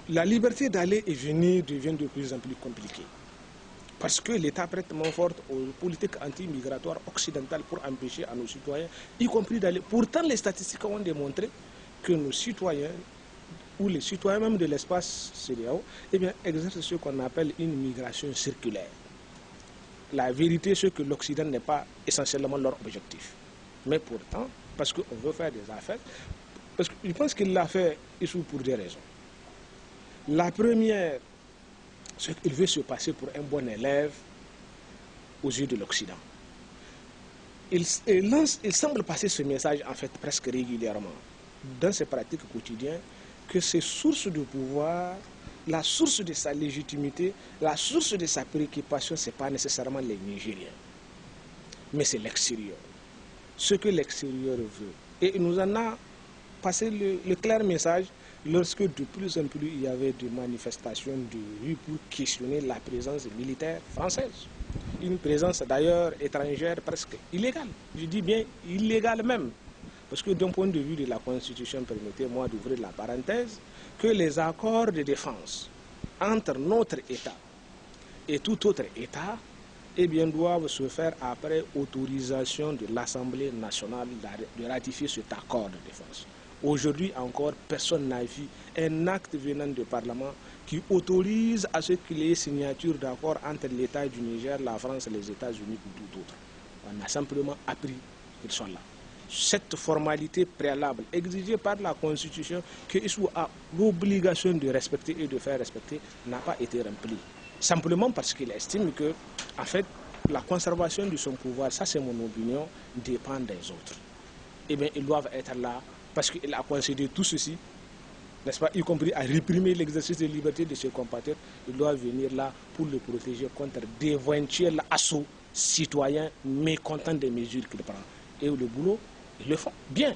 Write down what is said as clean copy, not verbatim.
la liberté d'aller et venir devient de plus en plus compliquée. Parce que l'État prête main forte aux politiques anti-migratoires occidentales pour empêcher à nos citoyens, y compris d'aller. Pourtant, les statistiques ont démontré que nos citoyens, ou les citoyens même de l'espace CEDEAO, eh bien, exercent ce qu'on appelle une migration circulaire. La vérité, c'est que l'Occident n'est pas essentiellement leur objectif. Mais pourtant, parce qu'on veut faire des affaires, parce que je pense qu'il l'a fait pour des raisons. La première, c'est qu'il veut se passer pour un bon élève aux yeux de l'Occident. Il semble passer ce message en fait presque régulièrement dans ses pratiques quotidiennes, que ses sources de pouvoir, la source de sa légitimité, la source de sa préoccupation, ce n'est pas nécessairement les Nigériens, mais c'est l'extérieur. Ce que l'extérieur veut. Et il nous en a passé le clair message lorsque de plus en plus il y avait des manifestations de rue pour questionner la présence militaire française. Une présence d'ailleurs étrangère presque illégale. Je dis bien illégale même. Parce que d'un point de vue de la Constitution, permettez-moi d'ouvrir la parenthèse, que les accords de défense entre notre État et tout autre État, eh bien, doivent se faire après autorisation de l'Assemblée nationale de ratifier cet accord de défense. Aujourd'hui encore, personne n'a vu un acte venant du Parlement qui autorise à ce qu'il y ait signature d'accord entre l'État du Niger, la France, les États-Unis ou tout autre. On a simplement appris qu'ils sont là. Cette formalité préalable exigée par la Constitution que Issou a l'obligation de respecter et de faire respecter n'a pas été remplie. Simplement parce qu'il estime que, en fait, la conservation de son pouvoir, ça c'est mon opinion, dépend des autres. Eh bien, ils doivent être là parce qu'il a concédé tout ceci, n'est-ce pas, y compris à réprimer l'exercice de liberté de ses compatriotes. Ils doivent venir là pour le protéger contre d'éventuels assauts citoyens mécontents des mesures qu'il prend. Et le boulot, ils le font bien.